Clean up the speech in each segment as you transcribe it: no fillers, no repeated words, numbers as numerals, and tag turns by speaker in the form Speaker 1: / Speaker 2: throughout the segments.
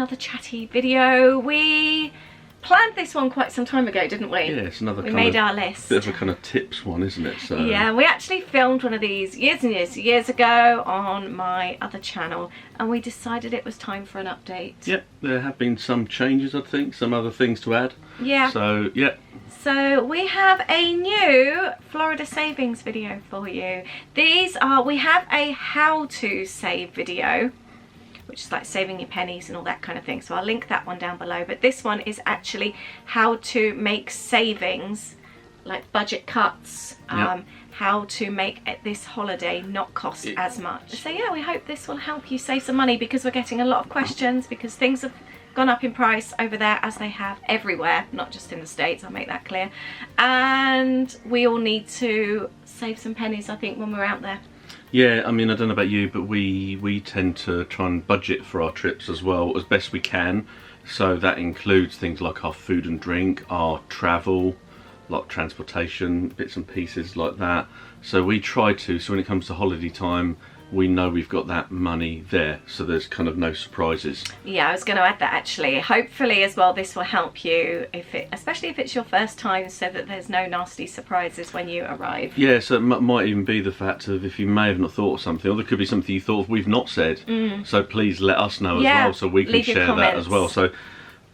Speaker 1: another chatty video. We planned this one quite some time ago, didn't we?
Speaker 2: Yeah, it's another
Speaker 1: we made our list.
Speaker 2: Bit of a kind of tips one, isn't it? So
Speaker 1: yeah, we actually filmed one of these years and years ago on my other channel, and we decided it was time for an update.
Speaker 2: Yep, there have been some changes, I think, some other things to add.
Speaker 1: Yeah.
Speaker 2: So yeah.
Speaker 1: So we have a new Florida savings video for you. We have a how to save video, which is like saving your pennies and all that kind of thing. So I'll link that one down below. But this one is actually how to make savings, like budget cuts, how to make this holiday not cost as much. So yeah, we hope this will help you save some money, because we're getting a lot of questions, because things have gone up in price over there, as they have everywhere, not just in the States, I'll make that clear. And we all need to save some pennies, I think, when we're out there.
Speaker 2: Yeah, I mean, I don't know about you, but we tend to try and budget for our trips as well, as best we can. So that includes things like our food and drink, our travel, like transportation, bits and pieces like that. So we try to, so when it comes to holiday time, we know we've got that money there, so there's kind of no surprises. Yeah,
Speaker 1: I was going to add that actually. Hopefully as well this will help you, especially if it's your first time, so that there's no nasty surprises when you arrive.
Speaker 2: Yeah, so it might even be the fact of if you may have not thought of something, or there could be something you thought of we've not said. So please let us know as well, so we can share that as well. So,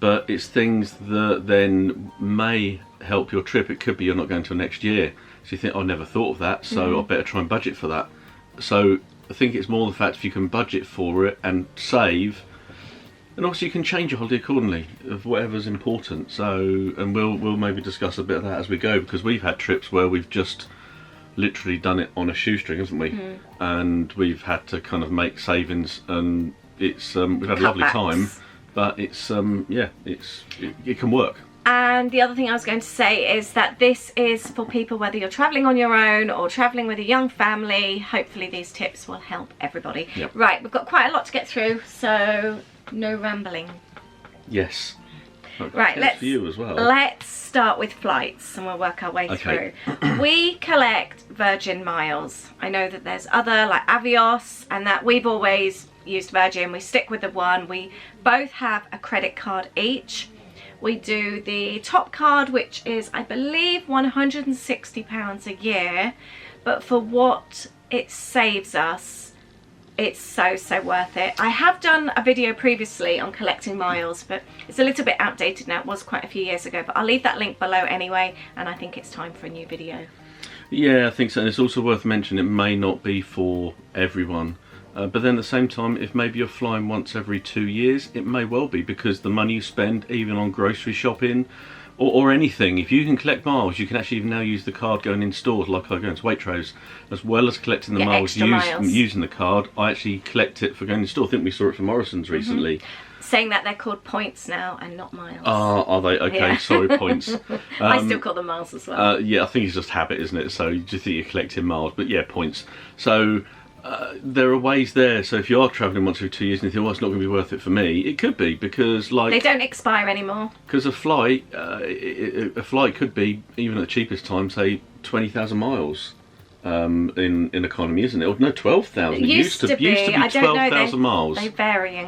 Speaker 2: but it's things that then may help your trip. It could be you're not going till next year, so you think, I never thought of that, so I better try and budget for that. So I think it's more the fact if you can budget for it and save, and also you can change your holiday accordingly of whatever's important. So, and we'll maybe discuss a bit of that as we go, because we've had trips where we've just literally done it on a shoestring, haven't we? And we've had to kind of make savings, and it's we've had a lovely time, but it's it can work.
Speaker 1: And the other thing I was going to say is that this is for people, whether you're travelling on your own or travelling with a young family. Hopefully these tips will help everybody.
Speaker 2: Yep.
Speaker 1: Right, we've got quite a lot to get through, so no rambling.
Speaker 2: Yes.
Speaker 1: Right,
Speaker 2: let's for you as well.
Speaker 1: Let's start with flights, and we'll work our way through. We collect Virgin miles. I know that there's other, like Avios, and that we've always used Virgin. We stick with the one. We both have a credit card each. We do the top card, which is, I believe, £160 a year, but for what it saves us, it's so worth it. I have done a video previously on collecting miles, but it's a little bit outdated now. It was quite a few years ago, but I'll leave that link below anyway, and I think it's time for a new video.
Speaker 2: Yeah, I think so. And it's also worth mentioning, it may not be for everyone. But then at the same time, if maybe you're flying once every 2 years, it may well be, because the money you spend even on grocery shopping or anything, if you can collect miles, you can actually even now use the card going in stores, like I go into Waitrose, as well as collecting the miles using the card. I actually collect it for going in store. I think we saw it from Morrison's recently.
Speaker 1: Saying that they're called points now and not miles.
Speaker 2: Are they? Okay, yeah. Sorry, points.
Speaker 1: I still call them miles as well.
Speaker 2: Yeah, I think it's just habit, isn't it? So you just think you're collecting miles, but yeah, points. So there are ways there. So if you are travelling once every 2 years and you think, well, it's not going to be worth it for me, it could be, because like
Speaker 1: they don't expire anymore. Because
Speaker 2: a flight could be, even at the cheapest time, say 20,000 miles. In economy, isn't it? Or no, 12,000. It used to be 12,000 miles.
Speaker 1: They vary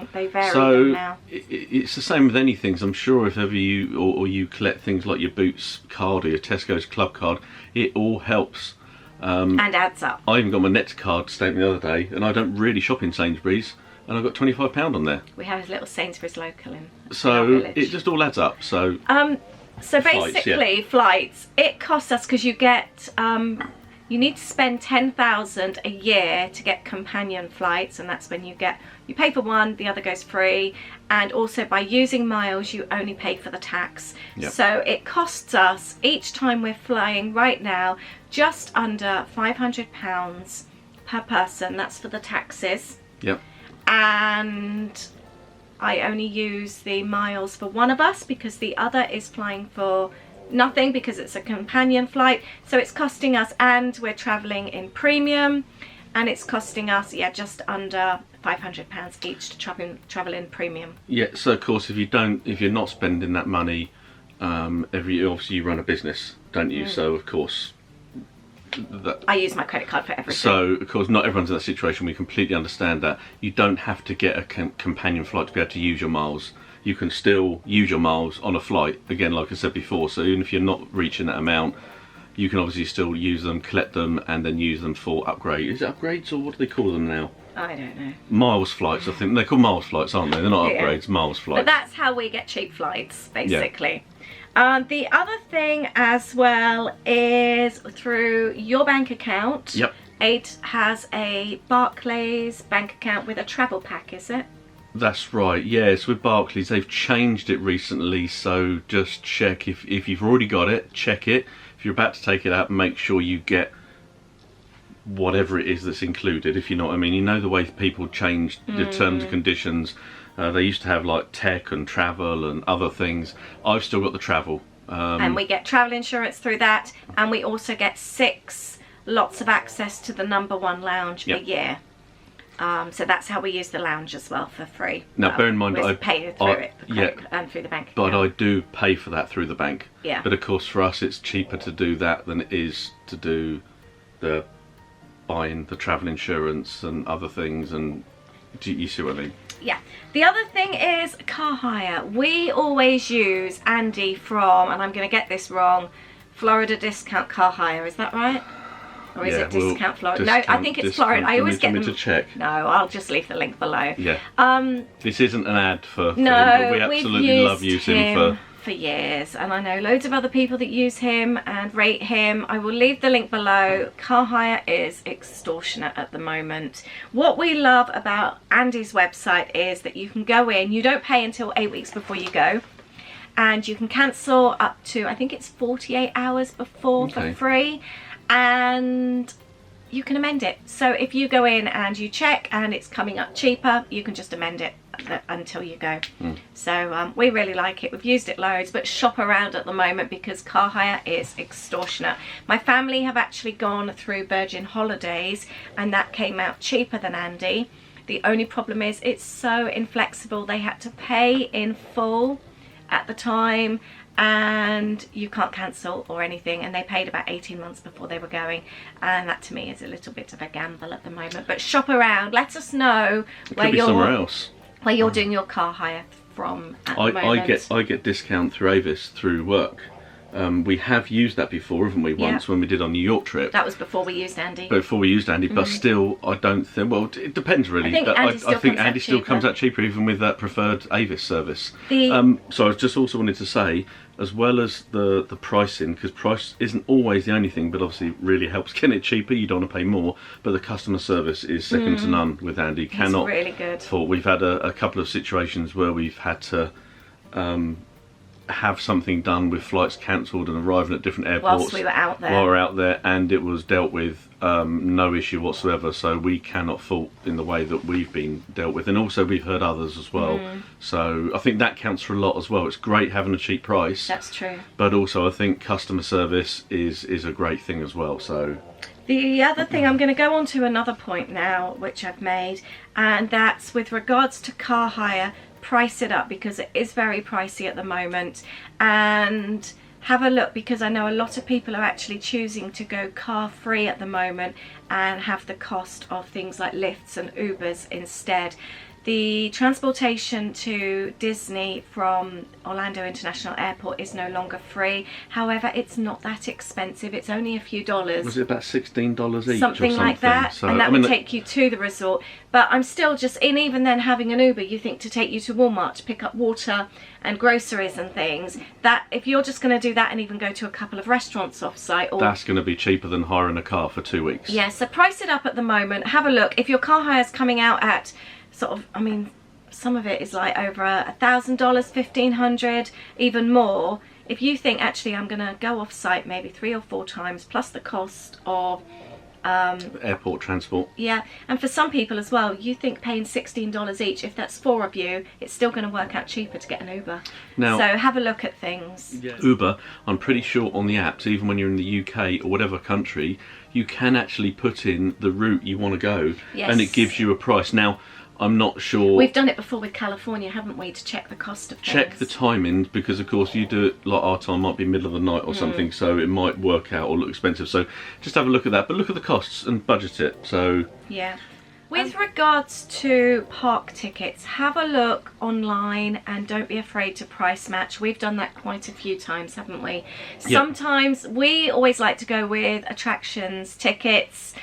Speaker 2: so
Speaker 1: now.
Speaker 2: It's the same with anything. So I'm sure if ever you or you collect things like your Boots card or your Tesco's Club card, it all helps.
Speaker 1: And adds up.
Speaker 2: I even got my Nets card stamped the other day, and I don't really shop in Sainsbury's, and I got £25 on there.
Speaker 1: We have a little Sainsbury's local in
Speaker 2: our
Speaker 1: village.
Speaker 2: It just all adds up. So
Speaker 1: basically, flights, it costs us, because you get you need to spend $10,000 a year to get companion flights, and that's when you pay for one, the other goes free, and also by using miles you only pay for the tax.
Speaker 2: Yep.
Speaker 1: So it costs us each time we're flying right now just under £500 per person. That's for the taxes.
Speaker 2: Yep.
Speaker 1: And I only use the miles for one of us, because the other is flying for nothing, because it's a companion flight. So it's costing us, and we're traveling in premium, and it's costing us just under £500 each to travel in premium.
Speaker 2: Yeah, so of course if you're not spending that money every year, obviously you run a business, don't you? So of course
Speaker 1: I use my credit card for everything.
Speaker 2: So, of course, not everyone's in that situation. We completely understand that. You don't have to get a companion flight to be able to use your miles. You can still use your miles on a flight, again, like I said before. So even if you're not reaching that amount, you can obviously still use them, collect them, and then use them for upgrade. Is it upgrades, or what do they call them now?
Speaker 1: I don't know.
Speaker 2: Miles flights, I think. They're called miles flights, aren't they? They're not upgrades, miles flights.
Speaker 1: But that's how we get cheap flights, basically. Yeah. The other thing as well is through your bank account.
Speaker 2: Yep.
Speaker 1: Ade has a Barclays bank account with a travel pack, is it?
Speaker 2: That's right, yes, with Barclays. They've changed it recently, so just check if you've already got it, check it. If you're about to take it out, make sure you get whatever it is that's included, if you know what I mean. You know the way people changed the terms and conditions. They used to have like tech and travel and other things. I've still got the travel.
Speaker 1: And we get travel insurance through that, and we also get 6 lots of access to the #1 lounge a year. So that's how we use the lounge as well, for free.
Speaker 2: Now bear in mind that I
Speaker 1: pay through it and through the bank account.
Speaker 2: But I do pay for that through the bank.
Speaker 1: Yeah.
Speaker 2: But of course for us it's cheaper to do that than it is to do the buying the travel insurance and other things, and do you see what I mean?
Speaker 1: Yeah. The other thing is car hire. We always use Andy from, and I'm going to get this wrong, Florida Discount Car Hire. Is that right? Or is it Discount Florida? No, I think it's Florida. I always get them.
Speaker 2: To check.
Speaker 1: No, I'll just leave the link below.
Speaker 2: Yeah. This isn't an ad for him,
Speaker 1: no,
Speaker 2: but we absolutely love using him
Speaker 1: for years, and I know loads of other people that use him and rate him. I will leave the link below. Car hire is extortionate at the moment. What we love about Andy's website is that you can go in, you don't pay until 8 weeks before you go, and you can cancel up to, I think it's 48 hours before for free, and you can amend it. So if you go in and you check and it's coming up cheaper, you can just amend it until you go. So we really like it. We've used it loads, but shop around at the moment because car hire is extortionate. My family have actually gone through Virgin Holidays and that came out cheaper than Andy. The only problem is it's so inflexible. They had to pay in full at the time, and you can't cancel or anything, and they paid about 18 months before they were going, and that to me is a little bit of a gamble at the moment. But shop around, let us know where you're doing your car hire from at the moment.
Speaker 2: I get discount through Avis through work. We have used that before, haven't we, once when we did our New York trip.
Speaker 1: That was before we used Andy.
Speaker 2: But still, I don't think, well, it depends really. I think Andy still comes out cheaper even with that preferred Avis service. So I just also wanted to say, as well as the pricing, because price isn't always the only thing, but obviously really helps getting it cheaper, you don't want to pay more, but the customer service is second to none with Andy.
Speaker 1: It's really good.
Speaker 2: We've had a couple of situations where we've had to have something done with flights cancelled and arriving at different airports
Speaker 1: while we were out there,
Speaker 2: and it was dealt with no issue whatsoever. So we cannot fault in the way that we've been dealt with, and also we've heard others as well. So I think that counts for a lot as well. It's great having a cheap price,
Speaker 1: that's true,
Speaker 2: but also I think customer service is a great thing as well. So
Speaker 1: the other thing, I'm going to go on to another point now which I've made, and that's with regards to car hire. Price it up because it is very pricey at the moment, and have a look, because I know a lot of people are actually choosing to go car free at the moment and have the cost of things like lifts and Ubers instead. The transportation to Disney from Orlando International Airport is no longer free. However, it's not that expensive. It's only a few dollars.
Speaker 2: Was it about $16 each?
Speaker 1: Something like that. So, and that would take you to the resort. But I'm still just, even then having an Uber, you think to take you to Walmart to pick up water and groceries and things, that if you're just going to do that and even go to a couple of restaurants off site,
Speaker 2: that's going to be cheaper than hiring a car for 2 weeks.
Speaker 1: Yeah, so price it up at the moment. Have a look. If your car hire is coming out at sort of, some of it is like over $1,000, $1,500, even more. If you think, actually, I'm going to go off site maybe 3 or 4 times, plus the cost of
Speaker 2: airport transport.
Speaker 1: Yeah, and for some people as well, you think paying $16 each, if that's 4 of you, it's still going to work out cheaper to get an Uber. Now, so have a look at things.
Speaker 2: Uber, I'm pretty sure on the apps, even when you're in the UK or whatever country, you can actually put in the route you want to go, and it gives you a price. Now, I'm not sure.
Speaker 1: We've done it before with California, haven't we, to check the cost of things.
Speaker 2: Check the timing, because of course you do it, like our time might be middle of the night or something, so it might work out or look expensive. So just have a look at that, but look at the costs and budget it. So
Speaker 1: yeah. With regards to park tickets, have a look online and don't be afraid to price match. We've done that quite a few times, haven't we? Sometimes we always like to go with attractions tickets.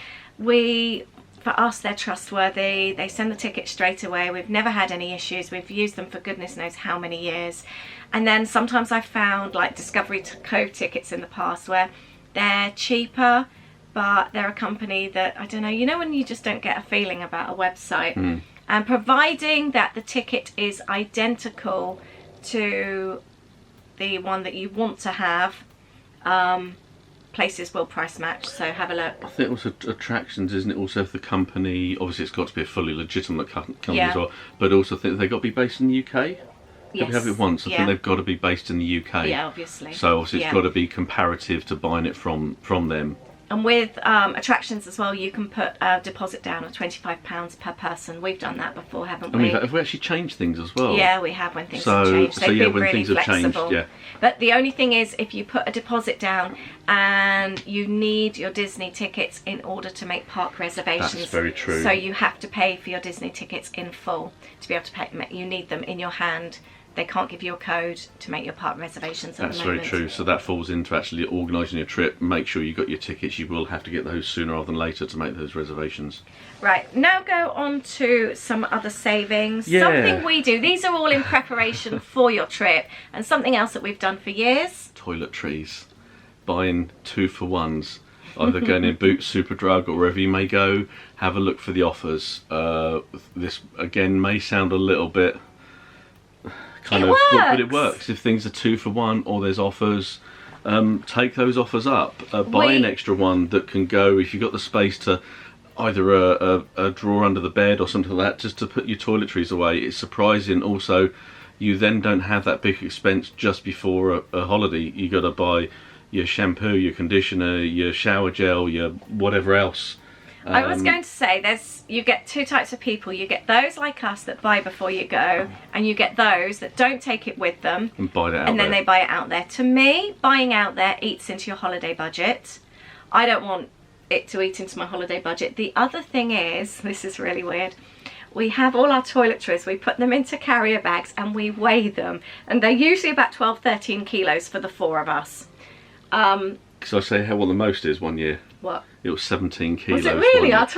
Speaker 1: For us, they're trustworthy. They send the ticket straight away. We've never had any issues. We've used them for goodness knows how many years. And then sometimes I've found like Discovery Cove tickets in the past where they're cheaper, but they're a company that, I don't know, you know when you just don't get a feeling about a website. And providing that the ticket is identical to the one that you want to have, places will price match, so have a look. I
Speaker 2: think also attractions, isn't it? Also, if the company, obviously it's got to be a fully legitimate company as well, but also I think they've got to be based in the UK. Yes. We have it once. I think they've got to be based in the UK.
Speaker 1: Yeah, obviously.
Speaker 2: So obviously it's got to be comparative to buying it from them.
Speaker 1: And with attractions as well, you can put a deposit down of £25 per person. We've done that before, haven't we?
Speaker 2: Have we actually changed things as well?
Speaker 1: Yeah, we have when things have changed. They've been
Speaker 2: when
Speaker 1: really
Speaker 2: things
Speaker 1: flexible.
Speaker 2: have changed, yeah.
Speaker 1: But the only thing is, if you put a deposit down and you need your Disney tickets in order to make park reservations.
Speaker 2: That's very true.
Speaker 1: So you have to pay for your Disney tickets in full to be able to pay. You need them in your hand. They can't give you a code to make your park reservations at the moment.
Speaker 2: That's very true. So that falls into actually organising your trip. Make sure you got your tickets. You will have to get those sooner rather than later to make those reservations. Right,
Speaker 1: now go on to some other savings. Yeah. Something we do. These are all in preparation for your trip. And something else that we've done for years.
Speaker 2: Toiletries. Buying 2-for-1s. Either going in Boots, Superdrug, or wherever you may go. Have a look for the offers. This, again, may sound a little bit... but it works. If things are 2-for-1 or there's offers, take those offers up. Buy an extra one that can go, if you've got the space, to either a drawer under the bed or something like that, just to put your toiletries away. It's surprising. Also, you then don't have that big expense just before a holiday. You got to buy your shampoo, your conditioner, your shower gel, your whatever else.
Speaker 1: I was going to say, you get two types of people. You get those like us that buy before you go, and you get those that don't take it with them
Speaker 2: and buy it out
Speaker 1: and then they buy it out there. To me, buying out there eats into your holiday budget. I don't want it to eat into my holiday budget. The other thing is, this is really weird, we have all our toiletries, we put them into carrier bags and we weigh them, and they're usually about 12-13 kilos for the 4 of us.
Speaker 2: So I say what the most is one year.
Speaker 1: What?
Speaker 2: It was 17 kilos.
Speaker 1: Was it really? That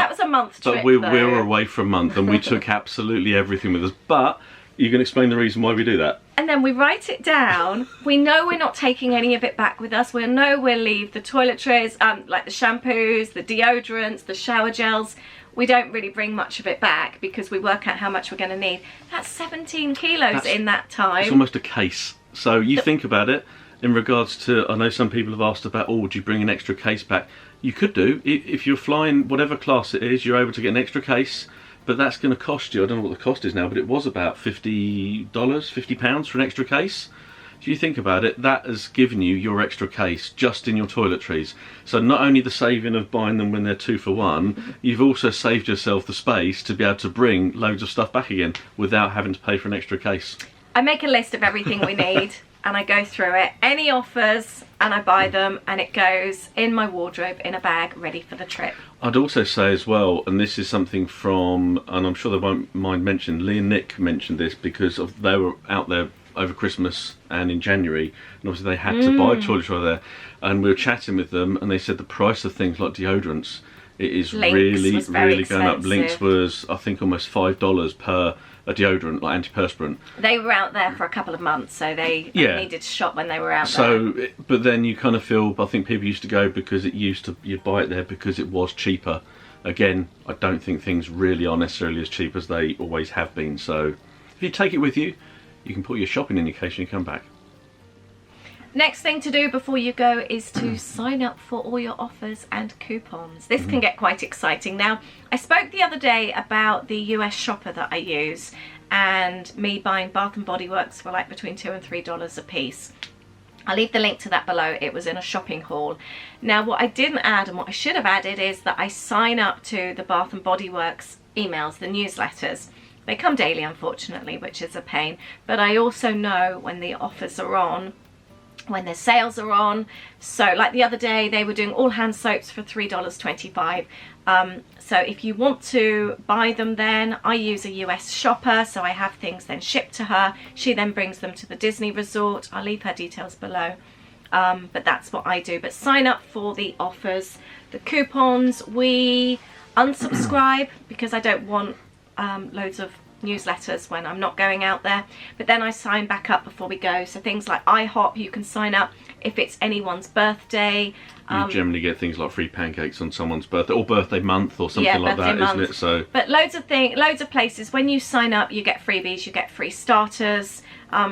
Speaker 1: was a month trip.
Speaker 2: But we were away for a month and we took absolutely everything with us. But you can explain the reason why we do that.
Speaker 1: And then we write it down. We know we're not taking any of it back with us. We know we'll leave the toiletries, like the shampoos, the deodorants, the shower gels. We don't really bring much of it back because we work out how much we're going to need. That's 17 kilos in that time.
Speaker 2: It's almost a case. So you think about it. In regards to, I know some people have asked about, would you bring an extra case back? You could do. If you're flying whatever class it is, you're able to get an extra case, but that's going to cost you, I don't know what the cost is now, but it was about $50, £50 for an extra case. If you think about it, that has given you your extra case just in your toiletries. So not only the saving of buying them when they're 2-for-1, you've also saved yourself the space to be able to bring loads of stuff back again without having to pay for an extra case.
Speaker 1: I make a list of everything we need. And I go through it, any offers, and I buy them, and it goes in my wardrobe in a bag ready for the trip.
Speaker 2: I'd also say as well, and this is something from, and I'm sure they won't mind mentioning, Lee and Nick mentioned this because they were out there over Christmas and in January, and obviously they had to buy toiletries there, and we were chatting with them, and they said the price of things like deodorants, it is really going up. Lynx was, I think, almost $5 per a deodorant, like antiperspirant.
Speaker 1: They were out there for a couple of months, so they needed to shop when they were out there.
Speaker 2: But then you kind of feel, I think people used to go because you'd buy it there because it was cheaper. Again, I don't think things really are necessarily as cheap as they always have been. So if you take it with you, you can put your shopping in your case when you come back.
Speaker 1: Next thing to do before you go is to sign up for all your offers and coupons. This can get quite exciting. Now, I spoke the other day about the US shopper that I use and me buying Bath and Body Works for like between $2 and $3 a piece. I'll leave the link to that below. It was in a shopping haul. Now, what I didn't add and what I should have added is that I sign up to the Bath and Body Works emails, the newsletters. They come daily, unfortunately, which is a pain. But I also know when the offers are on, when their sales are on. So like the other day, they were doing all hand soaps for $3.25. So if you want to buy them, then I use a US shopper, so I have things then shipped to her. She then brings them to the Disney resort. I'll leave her details below. But that's what I do. But sign up for the offers, the coupons. We unsubscribe because I don't want loads of newsletters when I'm not going out there, but then I sign back up before we go. So things like IHOP, you can sign up if it's anyone's birthday.
Speaker 2: You generally get things like free pancakes on someone's birthday or birthday month or something like that, isn't it? So,
Speaker 1: but loads of places, when you sign up, you get freebies, you get free starters.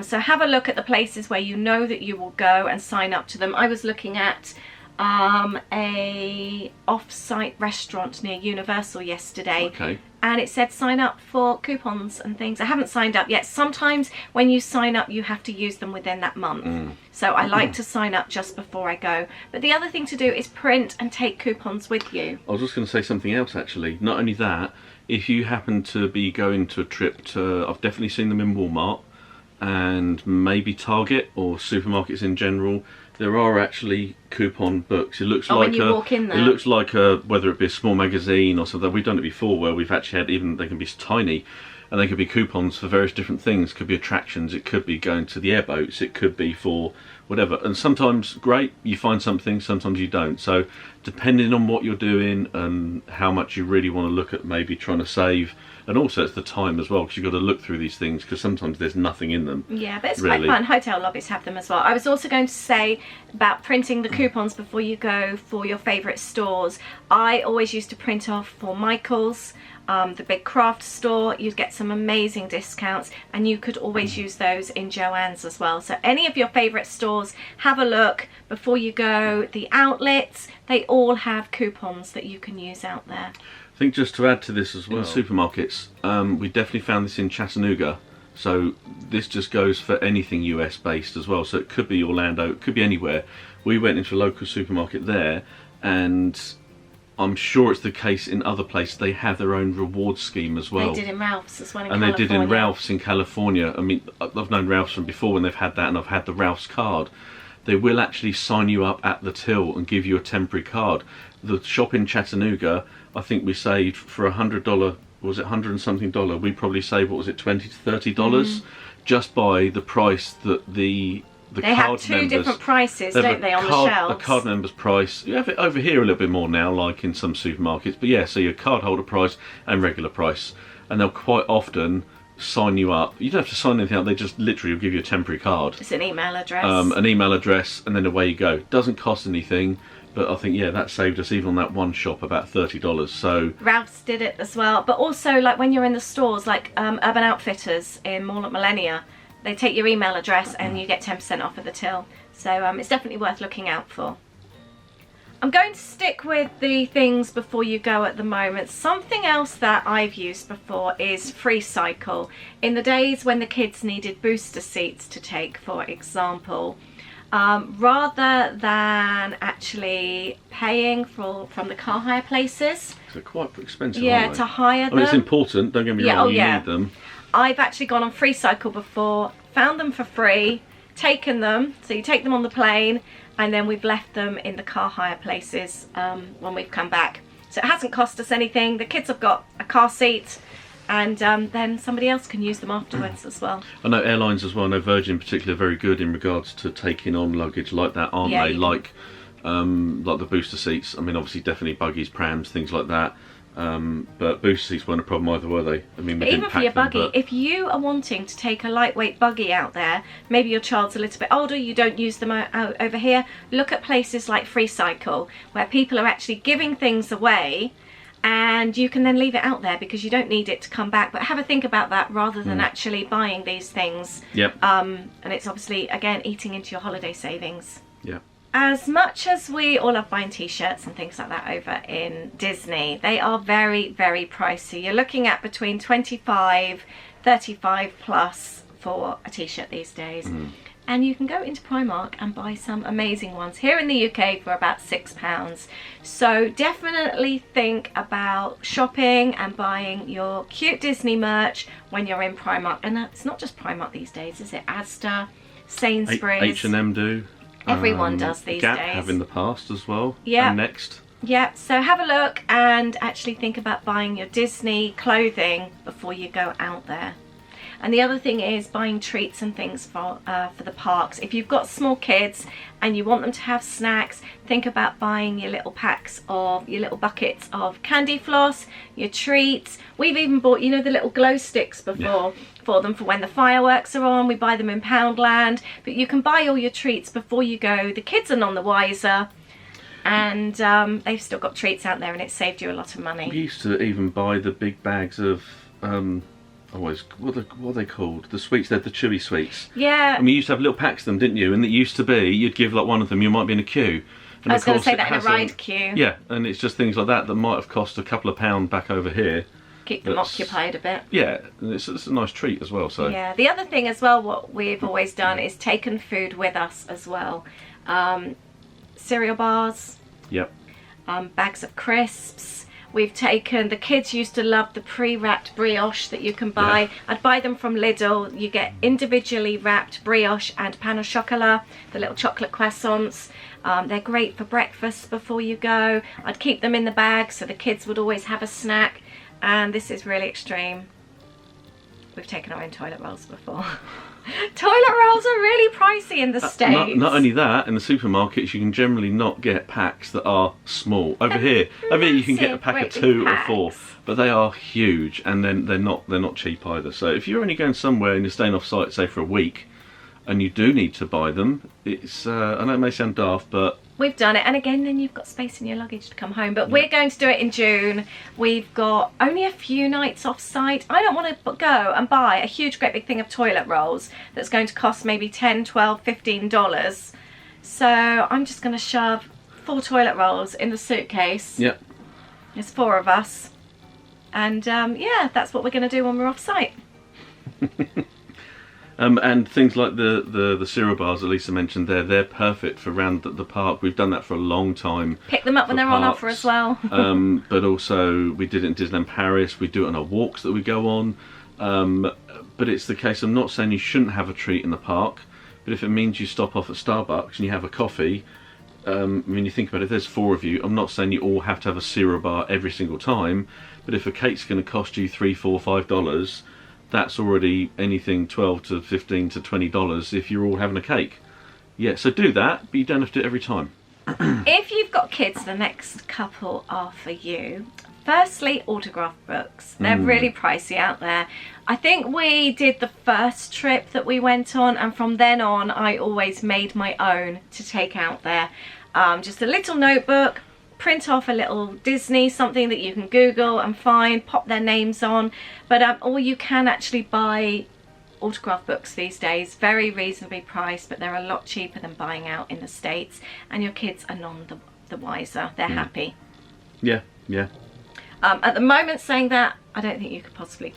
Speaker 1: So have a look at the places where you know that you will go and sign up to them. I was looking at a off-site restaurant near Universal yesterday.
Speaker 2: Okay.
Speaker 1: And it said sign up for coupons and things. I haven't signed up yet. Sometimes when you sign up, you have to use them within that month. So I like to sign up just before I go. But the other thing to do is print and take coupons with you.
Speaker 2: I was just going to say something else, actually. Not only that, if you happen to be going to a trip to, I've definitely seen them in Walmart and maybe Target or supermarkets in general, there are actually coupon books. It looks like
Speaker 1: when you walk in there.
Speaker 2: It looks like whether it be a small magazine or something. We've done it before where we've actually had, even they can be tiny, and they could be coupons for various different things. Could be attractions, it could be going to the airboats, it could be for whatever. And sometimes great, you find something, sometimes you don't. So depending on what you're doing and how much you really want to look at maybe trying to save. And also it's the time as well, because you've got to look through these things because sometimes there's nothing in them.
Speaker 1: Yeah, but it's quite fun. Hotel lobbies have them as well. I was also going to say about printing the coupons before you go for your favourite stores. I always used to print off for Michael's, the big craft store. You'd get some amazing discounts, and you could always use those in Joann's as well. So any of your favourite stores, have a look before you go. The outlets, they all have coupons that you can use out there.
Speaker 2: I think just to add to this as well, supermarkets, we definitely found this in Chattanooga. So this just goes for anything US based as well. So it could be Orlando, it could be anywhere. We went into a local supermarket there, and I'm sure it's the case in other places. They have their own reward scheme as well.
Speaker 1: They did in Ralph's as well in
Speaker 2: California.
Speaker 1: And
Speaker 2: they did in Ralph's in California. I mean, I've known Ralph's from before when they've had that, and I've had the Ralph's card. They will actually sign you up at the till and give you a temporary card. The shop in Chattanooga, I think we saved for $100, was it $100 and something? We probably saved, what was it, $20 to $30 just by the price that the
Speaker 1: they
Speaker 2: card
Speaker 1: have two
Speaker 2: members,
Speaker 1: different prices, don't they, on the shelves?
Speaker 2: A card member's price. You have it over here a little bit more now, like in some supermarkets. But yeah, so your card holder price and regular price, and they'll quite often sign you up. You don't have to sign anything up. They just literally will give you a temporary card.
Speaker 1: It's an email address.
Speaker 2: An email address, and then away you go. Doesn't cost anything. But I think, yeah, that saved us, even on that one shop, about $30. So
Speaker 1: Ralph's did it as well. But also, like when you're in the stores, like Urban Outfitters in Mall at Millennia, they take your email address and you get 10% off at the till. So it's definitely worth looking out for. I'm going to stick with the things before you go at the moment. Something else that I've used before is Freecycle. In the days when the kids needed booster seats to take, for example, rather than actually paying from the car hire places.
Speaker 2: They're quite expensive,
Speaker 1: yeah,
Speaker 2: aren't they?
Speaker 1: to hire them.
Speaker 2: I mean, it's important, don't get me wrong, you need them.
Speaker 1: I've actually gone on Freecycle before, found them for free, taken them, so you take them on the plane, and then we've left them in the car hire places when we've come back. So it hasn't cost us anything. The kids have got a car seat, and then somebody else can use them afterwards as well.
Speaker 2: I know airlines as well, I know Virgin in particular, are very good in regards to taking on luggage like that, aren't they? Like the booster seats. I mean, obviously, definitely buggies, prams, things like that. But booster seats weren't a problem either, were they? I mean, we
Speaker 1: even
Speaker 2: didn't
Speaker 1: for your
Speaker 2: pack them,
Speaker 1: buggy, if you are wanting to take a lightweight buggy out there, maybe your child's a little bit older, you don't use them out over here, look at places like Freecycle, where people are actually giving things away, and you can then leave it out there because you don't need it to come back. But have a think about that rather than actually buying these things.
Speaker 2: Yep.
Speaker 1: And it's obviously, again, eating into your holiday savings.
Speaker 2: Yep.
Speaker 1: As much as we all love buying t-shirts and things like that over in Disney, they are very, very pricey. You're looking at between $25, $35 plus for a t-shirt these days. and you can go into Primark and buy some amazing ones here in the UK for about £6. So definitely think about shopping and buying your cute Disney merch when you're in Primark. And it's not just Primark these days, is it? Asda, Sainsbury's,
Speaker 2: H&M do.
Speaker 1: Everyone does these
Speaker 2: Gap
Speaker 1: days.
Speaker 2: Have in the past as well.
Speaker 1: Yeah.
Speaker 2: And Next.
Speaker 1: Yeah, so have a look and actually think about buying your Disney clothing before you go out there. And the other thing is buying treats and things for the parks. If you've got small kids and you want them to have snacks, think about buying your little packs of, your little buckets of candy floss, your treats. We've even bought, you know, the little glow sticks before for them for when the fireworks are on. We buy them in Poundland. But you can buy all your treats before you go. The kids are none the wiser. And they've still got treats out there and it's saved you a lot of money.
Speaker 2: We used to even buy the big bags of... what are they called? The sweets, they're the chewy sweets.
Speaker 1: Yeah.
Speaker 2: I mean, you used to have little packs of them, didn't you? And it used to be, you'd give like one of them, you might be in a queue. And
Speaker 1: I was going to say that in a ride queue.
Speaker 2: Yeah, and it's just things like that that might have cost a couple of pounds back over here.
Speaker 1: Keep them occupied a bit.
Speaker 2: Yeah, and it's a nice treat as well. So
Speaker 1: yeah, the other thing as well, what we've always done is taken food with us as well. Cereal bars.
Speaker 2: Yep.
Speaker 1: Bags of crisps. We've taken, the kids used to love the pre-wrapped brioche that you can buy. Yeah. I'd buy them from Lidl. You get individually wrapped brioche and pain au chocolat, the little chocolate croissants. They're great for breakfast before you go. I'd keep them in the bag so the kids would always have a snack. And this is really extreme. We've taken our own toilet rolls before. Toilet rolls are really pricey in the States.
Speaker 2: Not only that, in the supermarkets you can generally not get packs that are small. Over here you can get a pack of 2 or 4, but they are huge, and then they're not cheap either. So if you're only going somewhere and you're staying off site, say for a week, and you do need to buy them, it's I know it may sound daft, but
Speaker 1: we've done it. And again, then you've got space in your luggage to come home. But we're going to do it in June. We've got only a few nights off site. I don't want to go and buy a huge great big thing of toilet rolls that's going to cost maybe $10, $12, $15. So I'm just going to shove 4 toilet rolls in the suitcase.
Speaker 2: Yep.
Speaker 1: There's 4 of us. And yeah, that's what we're going to do when we're off site.
Speaker 2: And things like the cereal bars that Lisa mentioned there, they're perfect for around the park. We've done that for a long time.
Speaker 1: Pick them up when they're on offer as well.
Speaker 2: But also we did it in Disneyland Paris. We do it on our walks that we go on. But it's the case, I'm not saying you shouldn't have a treat in the park, but if it means you stop off at Starbucks and you have a coffee, when you think about it, if there's 4 of you, I'm not saying you all have to have a cereal bar every single time, but if a cake's going to cost you $3, $4, $5, that's already anything $12 to $15 to $20 if you're all having a cake. Yeah, so do that, but you don't have to do it every time.
Speaker 1: If you've got kids, the next couple are for you. Firstly, autograph books. They're really pricey out there. I think we did the first trip that we went on, and from then on I always made my own to take out there. Just a little notebook, print off a little Disney, something that you can Google and find, pop their names on. But or you can actually buy autograph books these days, very reasonably priced, but they're a lot cheaper than buying out in the States, and your kids are none the wiser. They're happy.
Speaker 2: Yeah, yeah.
Speaker 1: At the moment, saying that, I don't think you could possibly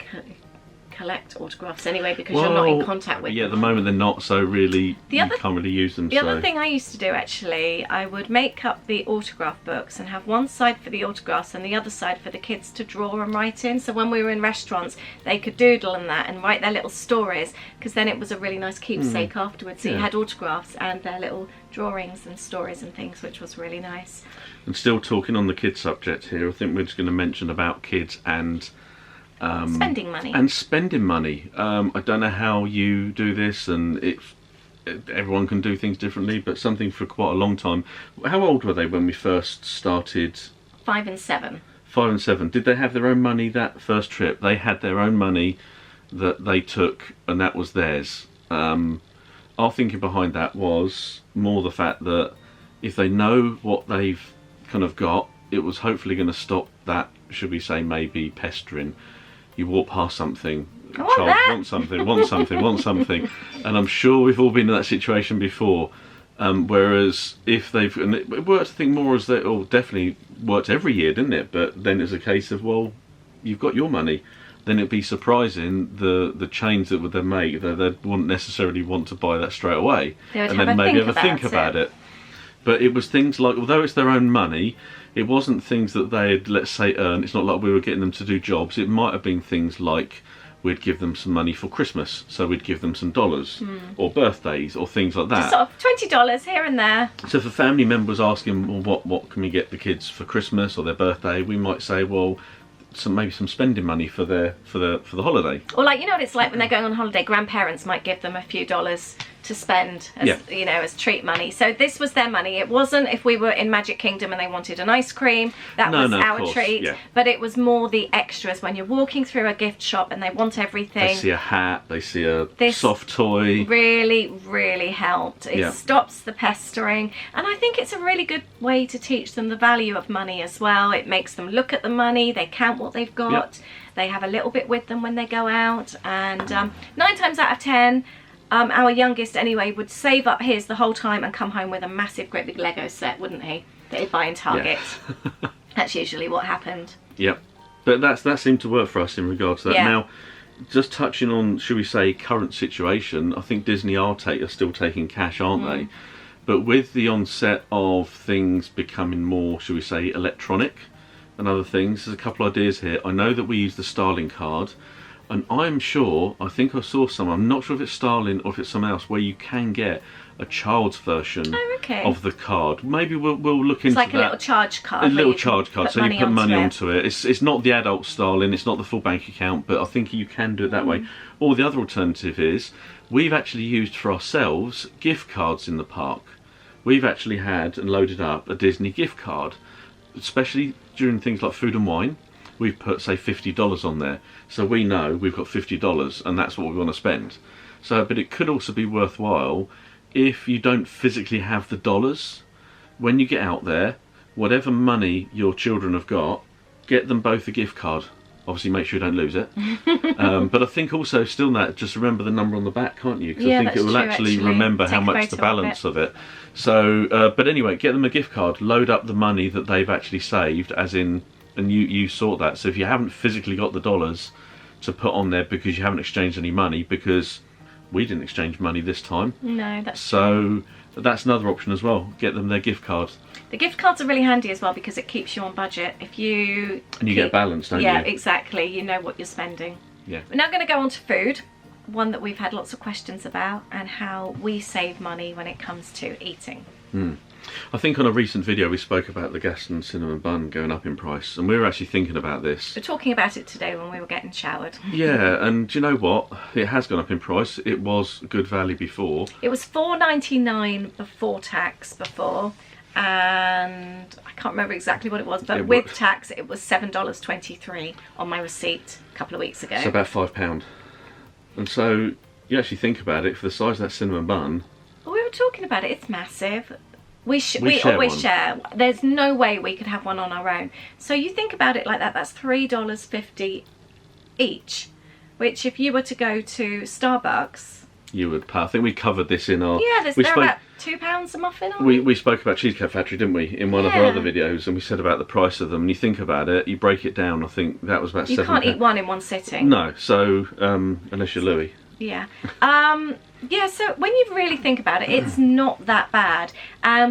Speaker 1: collect autographs anyway, because you're not in contact with them.
Speaker 2: Yeah, at the moment they're not, so really you can't really use them.
Speaker 1: The other thing I used to do, actually, I would make up the autograph books and have one side for the autographs and the other side for the kids to draw and write in. So when we were in restaurants, they could doodle and that and write their little stories, because then it was a really nice keepsake afterwards. So you had autographs and their little drawings and stories and things, which was really nice.
Speaker 2: And still talking on the kids subject here, I think we're just going to mention about kids and
Speaker 1: spending money.
Speaker 2: I don't know how you do this, and everyone can do things differently, but something for quite a long time. How old were they when we first started?
Speaker 1: 5 and 7.
Speaker 2: 5 and 7. Did they have their own money that first trip? They had their own money that they took, and that was theirs. Our thinking behind that was more the fact that if they know what they've kind of got, it was hopefully going to stop that, should we say, maybe pestering. You walk past something, child wants something, and I'm sure we've all been in that situation before. Whereas if they've, and it worked, I think, more as that, or definitely worked every year, didn't it? But then it's a case of, well, you've got your money. then it'd be surprising the change that would then make. They wouldn't necessarily want to buy that straight away, and then maybe have a think about it. But it was things like, although it's their own money, it wasn't things that they had, let's say, earned. It's not like we were getting them to do jobs. It might have been things like we'd give them some money for Christmas, so we'd give them some dollars, or birthdays, or things like that.
Speaker 1: Just sort of $20 here and there.
Speaker 2: So if a family member was asking, well, what can we get the kids for Christmas or their birthday, we might say, well, maybe some spending money for the holiday.
Speaker 1: Or like, you know what it's like when they're going on holiday, grandparents might give them a few dollars to spend as you know, as treat money. So this was their money. It wasn't if we were in Magic Kingdom and they wanted an ice cream, that was our treat. But it was more the extras when you're walking through a gift shop and they want everything.
Speaker 2: They see a hat, they see a soft toy.
Speaker 1: Really, really helped. It stops the pestering, and I think it's a really good way to teach them the value of money as well. It makes them look at the money, they count what they've got, they have a little bit with them when they go out, and 9 times out of 10, our youngest anyway would save up his the whole time and come home with a massive great big Lego set, wouldn't he, that he'd buy in Target. That's usually what happened.
Speaker 2: But that seemed to work for us in regards to that. Now, just touching on, should we say, current situation, I think Disney are still taking cash, aren't they? But with the onset of things becoming more, should we say, electronic and other things, there's a couple of ideas here. I know that we use the Starling card, and I'm sure, I think I saw some, I'm not sure if it's Starling or if it's something else, where you can get a child's version of the card. Maybe we'll look into that. It's like a little charge card. A little charge card, so you put money onto it. It's not the adult Starling, it's not the full bank account, but I think you can do it that way. Or the other alternative is, we've actually used for ourselves gift cards in the park. We've actually had and loaded up a Disney gift card, especially during things like food and wine. We've put, say, $50 on there, so we know we've got $50 and that's what we want to spend. So, but it could also be worthwhile if you don't physically have the dollars. When you get out there, whatever money your children have got, get them both a gift card. Obviously make sure you don't lose it. But I think also still that, just remember the number on the back, can't you? Because I think it will actually remember how much the balance of it. So, but anyway, get them a gift card, load up the money that they've actually saved, as in, and you sort that. So if you haven't physically got the dollars to put on there because you haven't exchanged any money, because we didn't exchange money this time. No, that's true. That's another option as well. Get them their gift card. The gift cards are really handy as well because it keeps you on budget. If you get balanced, don't you? Yeah, exactly. You know what you're spending. Yeah. We're now going to go on to food, one that we've had lots of questions about, and how we save money when it comes to eating. I think on a recent video we spoke about the Gaston cinnamon bun going up in price, and we were actually thinking about this. We're talking about it today when we were getting showered. Yeah, and do you know what? It has gone up in price. It was good value before. It was $4.99 before tax before, and I can't remember exactly what it was, but with tax it was $7.23 on my receipt a couple of weeks ago. So about £5. And so you actually think about it, for the size of that cinnamon bun. Well, we were talking about it, it's massive. We always share. There's no way we could have one on our own. So you think about it like that, that's $3.50 each, which if you were to go to Starbucks, you would pay. I think we covered this in our... Yeah, they're about £2 a muffin, aren't we? We spoke about Cheesecake Factory, didn't we, in one of our other videos, and we said about the price of them, and you think about it, you break it down, I think that was about £7. You can't eat one in one sitting. No, so, unless you're Louis. Yeah. Yeah, so when you really think about it, it's not that bad.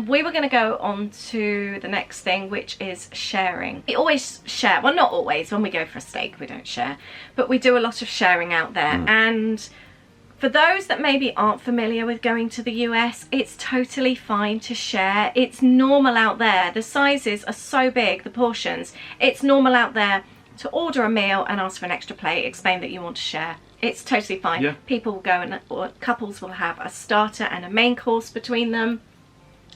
Speaker 2: We were going to go on to the next thing, which is sharing. We always share. Well, not always. When we go for a steak, we don't share. But we do a lot of sharing out there. And for those that maybe aren't familiar with going to the US, it's totally fine to share. It's normal out there. The sizes are so big, the portions. It's normal out there to order a meal and ask for an extra plate, explain that you want to share. It's totally fine. Yeah. People will go and, or couples will have a starter and a main course between them.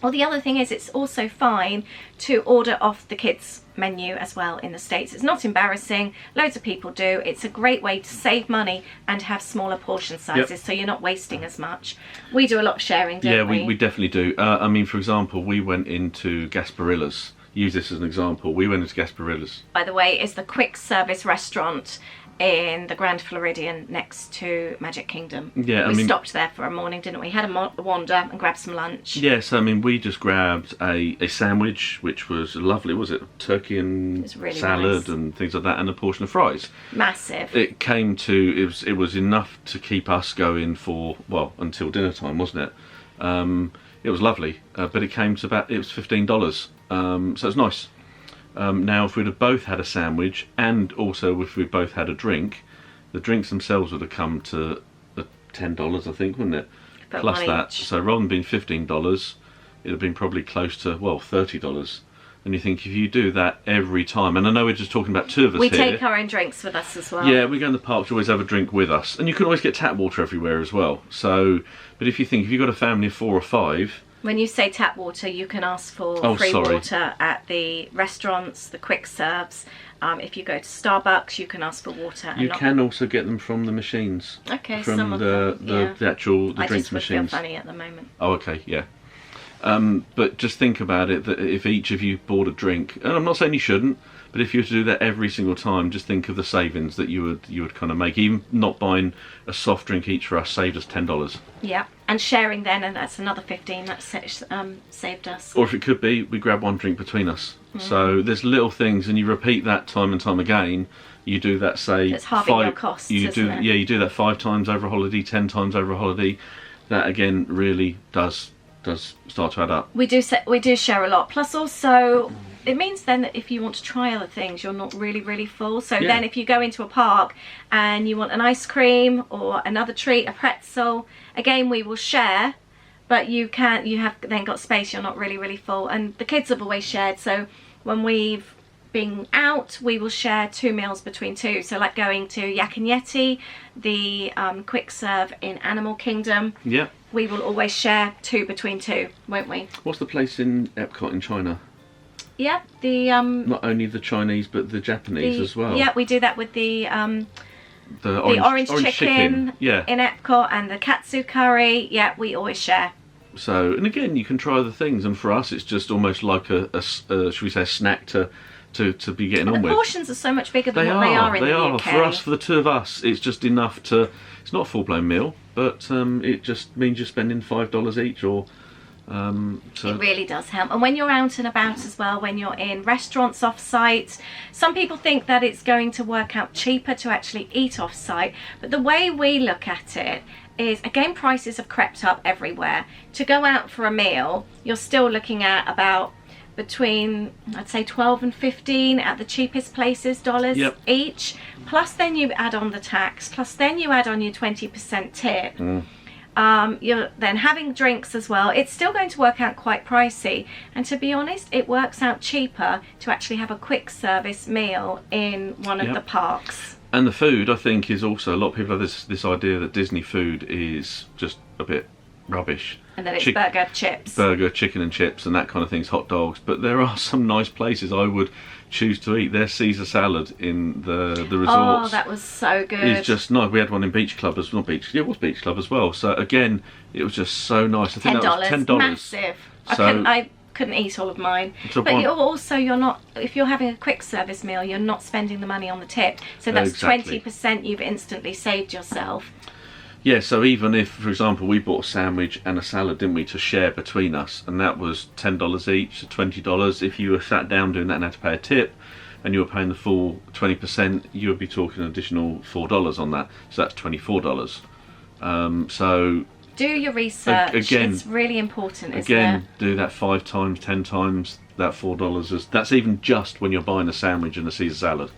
Speaker 2: Or the other thing is, it's also fine to order off the kids menu as well in the States. It's not embarrassing. Loads of people do. It's a great way to save money and have smaller portion sizes, so you're not wasting as much. We do a lot of sharing, don't we? Yeah, we definitely do. I mean, for example, we went into Gasparilla's. Use this as an example. We went into Gasparilla's. By the way, it's the quick service restaurant
Speaker 1: in the Grand Floridian next to Magic Kingdom.
Speaker 2: Yeah,
Speaker 1: we stopped there for a morning, didn't we? Had a wander and grabbed some lunch.
Speaker 2: Yes, I mean, we just grabbed a sandwich, which was lovely. Was it turkey and
Speaker 1: really
Speaker 2: salad
Speaker 1: nice.
Speaker 2: And things like that, and a portion of fries.
Speaker 1: Massive.
Speaker 2: It came to it was enough to keep us going for, well, until dinner time, wasn't it? It was lovely, but it came to it was $15. So it was nice. Now, if we'd have both had a sandwich and also if we both had a drink, the drinks themselves would have come to $10, I think, wouldn't it?
Speaker 1: But
Speaker 2: plus that. So rather than being $15, it'd have been probably close to, well, $30. And you think, if you do that every time, and I know we're just talking about two of us
Speaker 1: we
Speaker 2: here.
Speaker 1: take our own drinks with us as well.
Speaker 2: Yeah, we go in the parks, you always have a drink with us. And you can always get tap water everywhere as well. So, but if you think, if you've got a family of 4 or 5...
Speaker 1: When you say tap water, you can ask for free water at the restaurants, the quick serves. If you go to Starbucks, you can ask for water.
Speaker 2: You can also get them from the machines.
Speaker 1: Okay,
Speaker 2: from
Speaker 1: some of them, yeah.
Speaker 2: the actual
Speaker 1: I
Speaker 2: drinks
Speaker 1: just would
Speaker 2: machines.
Speaker 1: feel funny at the moment.
Speaker 2: Oh, okay, yeah. But just think about it, that if each of you bought a drink, and I'm not saying you shouldn't, but if you were to do that every single time, just think of the savings that you would kind of make. Even not buying a soft drink each for us saved us $10.
Speaker 1: Yeah, and sharing then, and that's another 15. That saved us.
Speaker 2: Or if it could be, we grab one drink between us. So there's little things, and you repeat that time and time again. You do that, say,
Speaker 1: it's halving your costs, isn't it?
Speaker 2: Yeah, you do that 5 times over a holiday, 10 times over a holiday. That again really does start to add up.
Speaker 1: We do share a lot. Plus, also, it means then that if you want to try other things, you're not really full. So then, if you go into a park and you want an ice cream or another treat, a pretzel, again we will share. But you have then got space. You're not really full. And the kids have always shared. So when we've been out, we will share 2 meals between 2. So like going to Yateley, the quick serve in Animal Kingdom.
Speaker 2: Yeah.
Speaker 1: We will always share 2 between 2, won't we?
Speaker 2: What's the place in Epcot in China?
Speaker 1: Yeah, the
Speaker 2: not only the Chinese but the Japanese as well.
Speaker 1: Yeah, we do that with the
Speaker 2: orange
Speaker 1: chicken in Epcot and the katsu curry. Yeah, we always share.
Speaker 2: So, and again, you can try other things, and for us, it's just almost like a should we say, a snack to be getting on with.
Speaker 1: The portions are so much bigger than what they are in the UK.
Speaker 2: For us, for the 2 of us, it's just enough to. It's not a full-blown meal, but it just means you're spending $5 each, or. So.
Speaker 1: It really does help. And when you're out and about as well, when you're in restaurants off-site, some people think that it's going to work out cheaper to actually eat off-site, but the way we look at it is, again, prices have crept up everywhere. To go out for a meal, you're still looking at about between, I'd say, 12 and 15 at the cheapest places, dollars each. Plus then you add on the tax, plus then you add on your 20% tip. You're then having drinks as well. It's still going to work out quite pricey, and to be honest, it works out cheaper to actually have a quick service meal in one of the parks.
Speaker 2: And the food, I think, is also, a lot of people have this idea that Disney food is just a bit rubbish.
Speaker 1: And then it's burger,
Speaker 2: chicken and chips and that kind of things, hot dogs. But there are some nice places I would choose to eat. Their Caesar salad in the resorts.
Speaker 1: Oh, that was so good.
Speaker 2: It's just nice. We had one in Beach Club as well. It was Beach Club as well. So again, it was just so nice. I think that was $10.
Speaker 1: Massive. I couldn't eat all of mine. But you're not, if you're having a quick service meal, you're not spending the money on the tip. So that's 20% you've instantly saved yourself.
Speaker 2: Yeah, so even if, for example, we bought a sandwich and a salad, didn't we, to share between us, and that was $10 each, so $20. If you were sat down doing that and had to pay a tip, and you were paying the full 20%, you would be talking an additional $4 on that, so that's $24. So
Speaker 1: do your research. Again, it's really important, isn't it?
Speaker 2: Again, do that 5 times, 10 times, that $4. That's even just when you're buying a sandwich and a Caesar salad.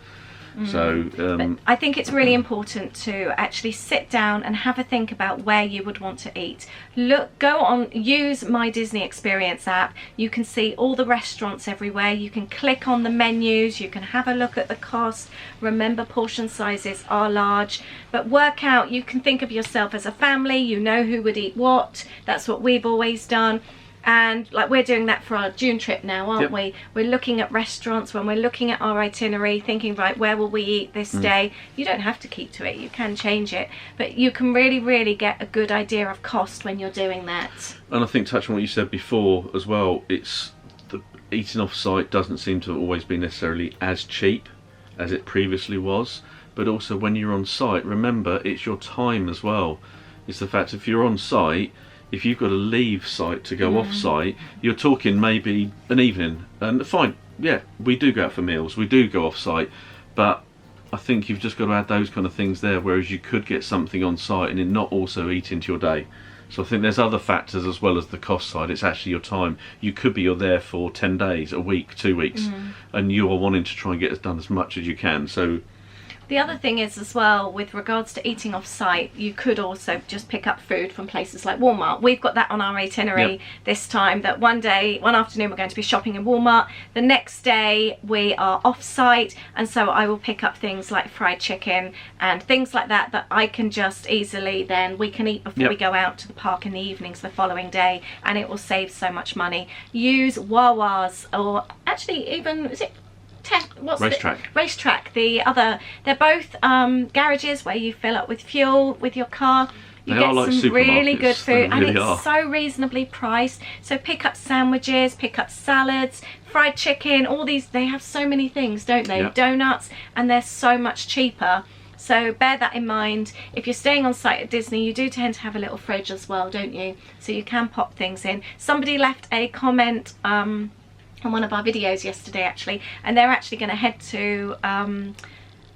Speaker 2: So
Speaker 1: but I think it's really important to actually sit down and have a think about where you would want to eat. Use My Disney Experience app. You can see all the restaurants everywhere. You can click on the menus. You can have a look at the cost. Remember, portion sizes are large, but work out. You can think of yourself as a family. You know who would eat what. That's what we've always done. And like, we're doing that for our June trip now, aren't we? We're looking at restaurants when we're looking at our itinerary, thinking, right, where will we eat this day? You don't have to keep to it, you can change it, but you can really get a good idea of cost when you're doing that.
Speaker 2: And I think, touching on what you said before as well, it's the eating off site doesn't seem to always be necessarily as cheap as it previously was, but also when you're on site, remember it's your time as well. It's the fact if you're on site, if you've got to leave site to go off site, you're talking maybe an evening, and fine, yeah, we do go out for meals, we do go off site, but I think you've just got to add those kind of things there, whereas you could get something on site and it not also eat into your day. So I think there's other factors as well as the cost side. It's actually your time. You could be you're there for 10 days, a week, 2 weeks, and you are wanting to try and get done as much as you can. So
Speaker 1: the other thing is as well, with regards to eating off site, you could also just pick up food from places like Walmart. We've got that on our itinerary this time, that one afternoon we're going to be shopping in Walmart. The next day we are off site, and so I will pick up things like fried chicken and things like that that I can just easily then we can eat before we go out to the park in the evenings the following day, and it will save so much money. Use Wawa's, or actually even, is it Racetrack. They're both garages where you fill up with fuel with your car. You get some really good food, and it's so reasonably priced. So pick up sandwiches, pick up salads, fried chicken, all these. They have so many things, don't they? Donuts, and they're so much cheaper. So bear that in mind. If you're staying on site at Disney, you do tend to have a little fridge as well, don't you? So you can pop things in. Somebody left a comment on one of our videos yesterday actually, and they're actually going to head to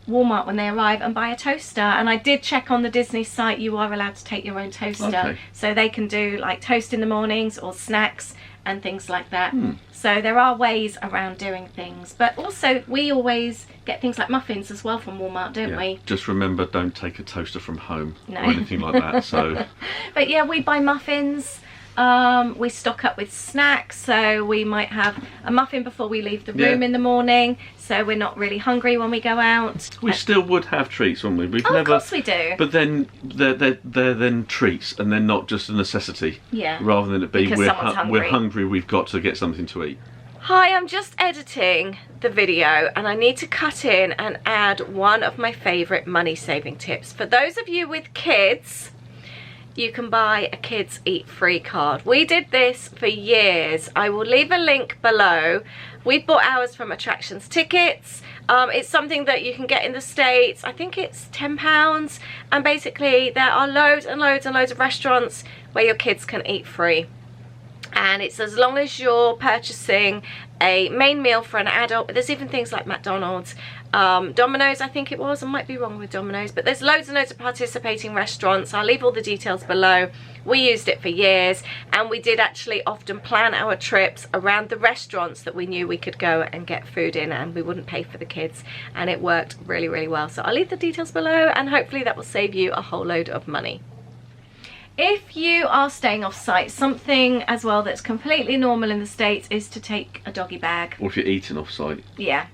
Speaker 1: Walmart when they arrive and buy a toaster, and I did check on the Disney site, you are allowed to take your own toaster, so they can do like toast in the mornings or snacks and things like that. So there are ways around doing things, but also we always get things like muffins as well from Walmart, don't we? Just
Speaker 2: remember, don't take a toaster from home or anything like that. So
Speaker 1: but yeah, we buy muffins. We stock up with snacks, so we might have a muffin before we leave the room in the morning, so we're not really hungry when we go out.
Speaker 2: We still would have treats, wouldn't we? We've
Speaker 1: never,
Speaker 2: of
Speaker 1: course we do.
Speaker 2: But then they're then treats, and they're not just a necessity.
Speaker 1: Yeah.
Speaker 2: Rather than it be
Speaker 1: we're
Speaker 2: hungry, we've got to get something to eat.
Speaker 1: Hi, I'm just editing the video and I need to cut in and add one of my favourite money saving tips. For those of you with kids, you can buy a kids eat free card. We did this for years. I will leave a link below. We bought ours from Attractions Tickets. It's something that you can get in the States. I think it's £10, and basically there are loads and loads and loads of restaurants where your kids can eat free. And it's as long as you're purchasing a main meal for an adult. There's even things like McDonald's, Domino's, I think it was. I might be wrong with Domino's, but there's loads and loads of participating restaurants. I'll leave all the details below. We used it for years, and we did actually often plan our trips around the restaurants that we knew we could go and get food in, and we wouldn't pay for the kids, and it worked really, really well. So I'll leave the details below, and hopefully that will save you a whole load of money. If you are staying off site, something as well that's completely normal in the States is to take a doggy bag.
Speaker 2: Or if you're eating off site.
Speaker 1: Yeah.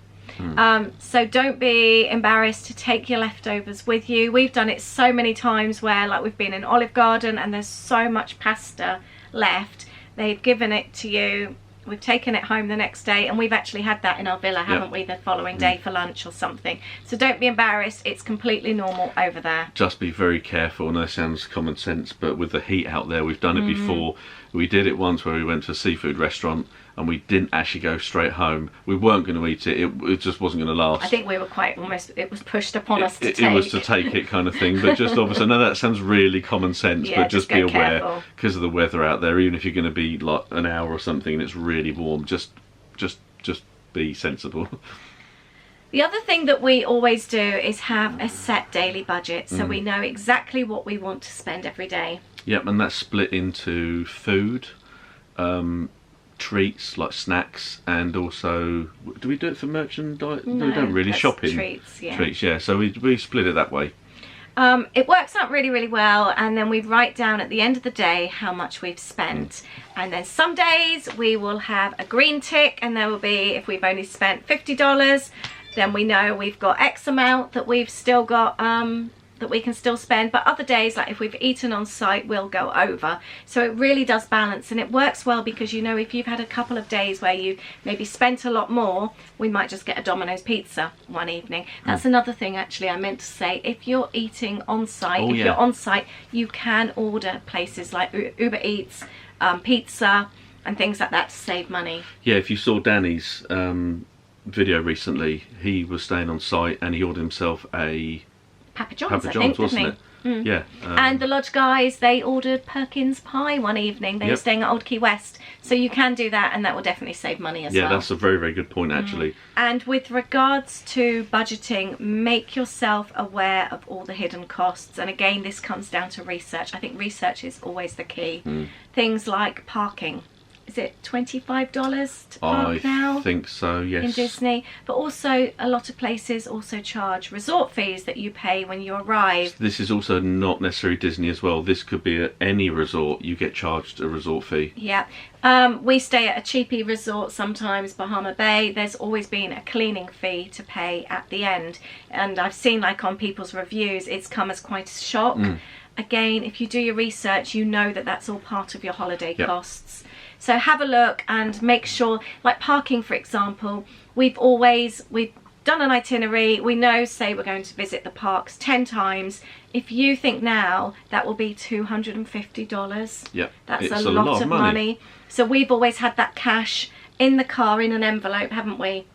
Speaker 1: So don't be embarrassed to take your leftovers with you. We've done it so many times where, like, we've been in Olive Garden and there's so much pasta left. They've given it to you. We've taken it home the next day, and we've actually had that in our villa, haven't we, the following day for lunch or something. So don't be embarrassed, it's completely normal over there.
Speaker 2: Just be very careful, and that sounds common sense, but with the heat out there, we've done it before. We did it once where we went to a seafood restaurant and we didn't actually go straight home. We weren't going to eat it, it just wasn't going to last.
Speaker 1: I think we were quite almost, it was pushed upon us to take.
Speaker 2: It was to take it kind of thing, but just obviously, I know that sounds really common sense, but just be aware, because of the weather out there, even if you're going to be like an hour or something and it's really warm, just be sensible.
Speaker 1: The other thing that we always do is have a set daily budget, so we know exactly what we want to spend every day.
Speaker 2: Yep, and that's split into food, treats like snacks, and also, do we do it for merchandise? No, we don't really. Shopping.
Speaker 1: Treats, yeah.
Speaker 2: Treats, yeah. So we split it that way.
Speaker 1: It works out really, really well, and then we write down at the end of the day how much we've spent. And then some days we will have a green tick, and there will be, if we've only spent $50, then we know we've got X amount that we've still got, that we can still spend. But other days, like if we've eaten on site, we'll go over. So it really does balance, and it works well because, you know, if you've had a couple of days where you maybe spent a lot more, we might just get a Domino's pizza one evening. That's another thing actually I meant to say. If you're eating on site, you're on site, you can order places like Uber Eats, pizza and things like that to save money.
Speaker 2: Yeah, if you saw Danny's video recently, he was staying on site and he ordered himself a
Speaker 1: Papa John's,
Speaker 2: Papa
Speaker 1: I
Speaker 2: John's,
Speaker 1: think,
Speaker 2: wasn't
Speaker 1: didn't
Speaker 2: it?
Speaker 1: he?
Speaker 2: Yeah.
Speaker 1: And the lodge guys, they ordered Perkins pie one evening. They were staying at Old Key West. So you can do that, and that will definitely save money as well.
Speaker 2: Yeah, that's a very, very good point, actually.
Speaker 1: And with regards to budgeting, make yourself aware of all the hidden costs. And again, this comes down to research. I think research is always the key. Things like parking. Is it $25 to park now?
Speaker 2: I think so, yes.
Speaker 1: In Disney. But also, a lot of places also charge resort fees that you pay when you arrive.
Speaker 2: This is also not necessarily Disney as well. This could be at any resort. You get charged a resort fee.
Speaker 1: Yeah. We stay at a cheapy resort sometimes, Bahama Bay. There's always been a cleaning fee to pay at the end. And I've seen, like, on people's reviews, it's come as quite a shock. Again, if you do your research, you know that that's all part of your holiday costs. So have a look and make sure, like parking, for example, we've done an itinerary. We know, say we're going to visit the parks 10 times. If you think now, that will be $250.
Speaker 2: Yep.
Speaker 1: That's a lot of money. So we've always had that cash in the car in an envelope, haven't we?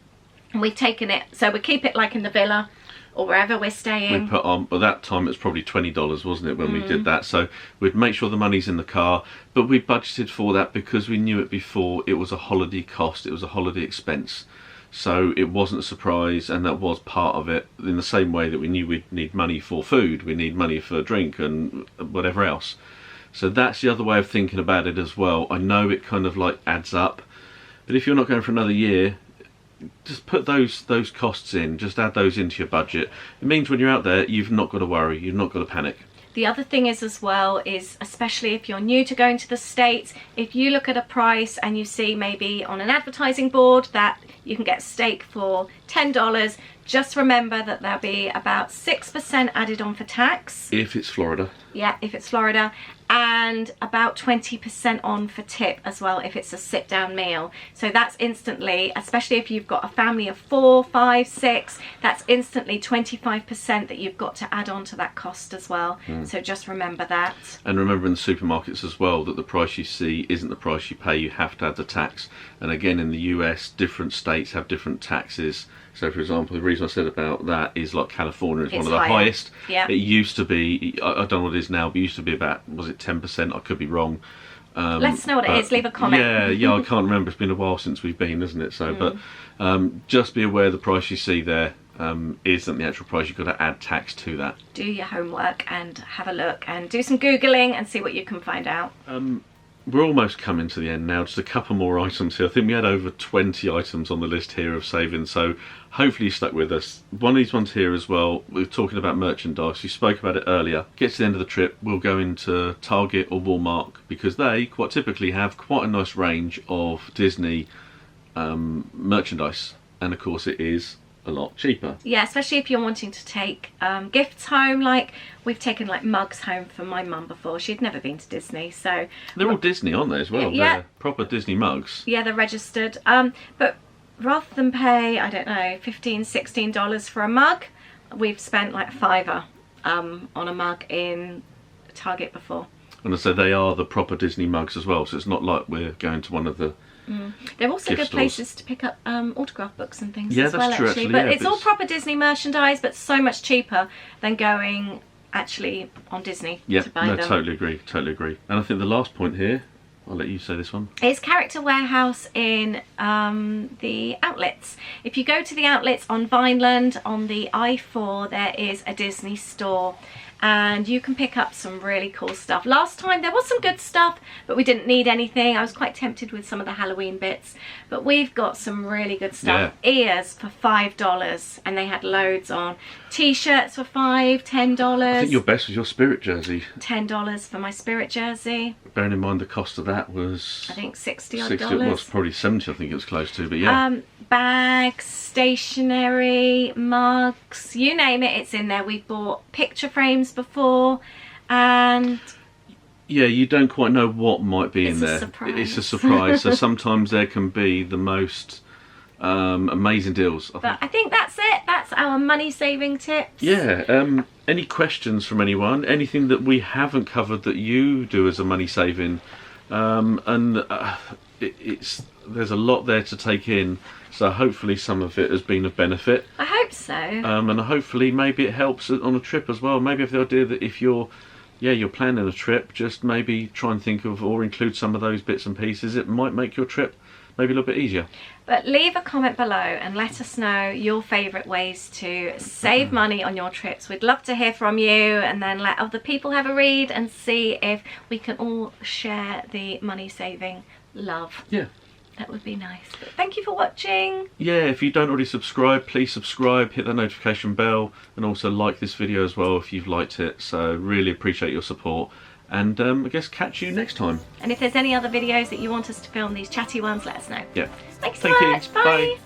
Speaker 1: And we've taken it, so we keep it like in the villa or wherever we're staying.
Speaker 2: We put on, by that time it was probably $20, wasn't it, when we did that? So we'd make sure the money's in the car, but we budgeted for that because we knew it before. It was a holiday cost, it was a holiday expense. So it wasn't a surprise, and that was part of it, in the same way that we knew we'd need money for food, we need money for drink and whatever else. So that's the other way of thinking about it as well. I know it kind of like adds up, but if you're not going for another year, just put those costs in, just add those into your budget. It means when you're out there, you've not got to worry, you've not got to panic.
Speaker 1: The other thing is as well, is especially if you're new to going to the States, if you look at a price and you see maybe on an advertising board that you can get steak for $10, just remember that there'll be about 6% added on for tax.
Speaker 2: If it's Florida.
Speaker 1: Yeah, if it's Florida. And about 20% on for tip as well if it's a sit-down meal. So that's instantly, especially if you've got a family of 4, 5, 6, that's instantly 25% that you've got to add on to that cost as well. So just remember that. And
Speaker 2: remember in the supermarkets as well that the price you see isn't the price you pay. You have to add the tax. And again, in the US, different states have different taxes. So, for example, the reason I said about that is like California is one of the highest.
Speaker 1: Yeah.
Speaker 2: It used to be, I don't know what it is now, but it used to be about, was it 10%? I could be wrong.
Speaker 1: Let us know what it is, leave a comment.
Speaker 2: Yeah, I can't remember. It's been a while since we've been, isn't it? So, but just be aware the price you see there isn't the actual price. You've got to add tax to that.
Speaker 1: Do your homework and have a look and do some Googling and see what you can find out.
Speaker 2: We're almost coming to the end now, just a couple more items here. I think we had over 20 items on the list here of savings, so hopefully you stuck with us. One of these ones here as well, we were talking about merchandise, we spoke about it earlier. Get to the end of the trip, we'll go into Target or Walmart because they quite typically have quite a nice range of Disney merchandise, and of course it is a lot cheaper.
Speaker 1: Yeah, especially if you're wanting to take gifts home. Like we've taken like mugs home for my mum before. She'd never been to Disney, so
Speaker 2: they're all Disney, aren't they, as well?
Speaker 1: Yeah,
Speaker 2: they're proper Disney mugs.
Speaker 1: Yeah, they're registered. But rather than pay, I don't know, $15, $16 for a mug, we've spent like $5 on a mug in Target before.
Speaker 2: And I said they are the proper Disney mugs as well, so it's not like we're going to one of the
Speaker 1: They're also good
Speaker 2: stores.
Speaker 1: Places to pick up autograph books and things
Speaker 2: as
Speaker 1: well,
Speaker 2: that's true, actually.
Speaker 1: But
Speaker 2: yeah,
Speaker 1: it's all proper Disney merchandise, but so much cheaper than going actually on Disney to buy them.
Speaker 2: Totally agree. And I think the last point here, I'll let you say this one.
Speaker 1: It's Character Warehouse in the outlets. If you go to the outlets on Vineland, on the I-4, there is a Disney store. And you can pick up some really cool stuff. Last time there was some good stuff, but we didn't need anything. I was quite tempted with some of the Halloween bits, but we've got some really good stuff.
Speaker 2: Yeah.
Speaker 1: Ears for $5, and they had loads on. T-shirts for $5, $10.
Speaker 2: I think your best was your Spirit jersey.
Speaker 1: $10 for my Spirit jersey.
Speaker 2: Bearing in mind the cost of that was,
Speaker 1: I think $60 odd.
Speaker 2: 60, it was probably 70, I think it was close to, but yeah.
Speaker 1: Bags, stationery, mugs, you name it, it's in there. We've bought picture frames before, and
Speaker 2: yeah, you don't quite know what might be in there.
Speaker 1: Surprise.
Speaker 2: It's a surprise. So sometimes there can be the most amazing deals.
Speaker 1: But I think that's it. That's our money saving tips.
Speaker 2: Yeah. Any questions from anyone? Anything that we haven't covered that you do as a money saving There's a lot there to take in, so hopefully some of it has been of benefit.
Speaker 1: I hope so.
Speaker 2: And hopefully maybe it helps on a trip as well. Maybe if the idea that if you're planning a trip, just maybe try and think of or include some of those bits and pieces. It might make your trip maybe a little bit easier.
Speaker 1: But leave a comment below and let us know your favourite ways to save money on your trips. We'd love to hear from you, and then let other people have a read and see if we can all share the money saving love.
Speaker 2: Yeah.
Speaker 1: That would be nice. But thank you for watching.
Speaker 2: Yeah, if you don't already subscribe, please subscribe, hit the notification bell, and also like this video as well if you've liked it. So really appreciate your support. And I guess catch you next time.
Speaker 1: And if there's any other videos that you want us to film, these chatty ones, let us know.
Speaker 2: Yeah.
Speaker 1: Thanks so much.
Speaker 2: You.
Speaker 1: Bye.
Speaker 2: Bye.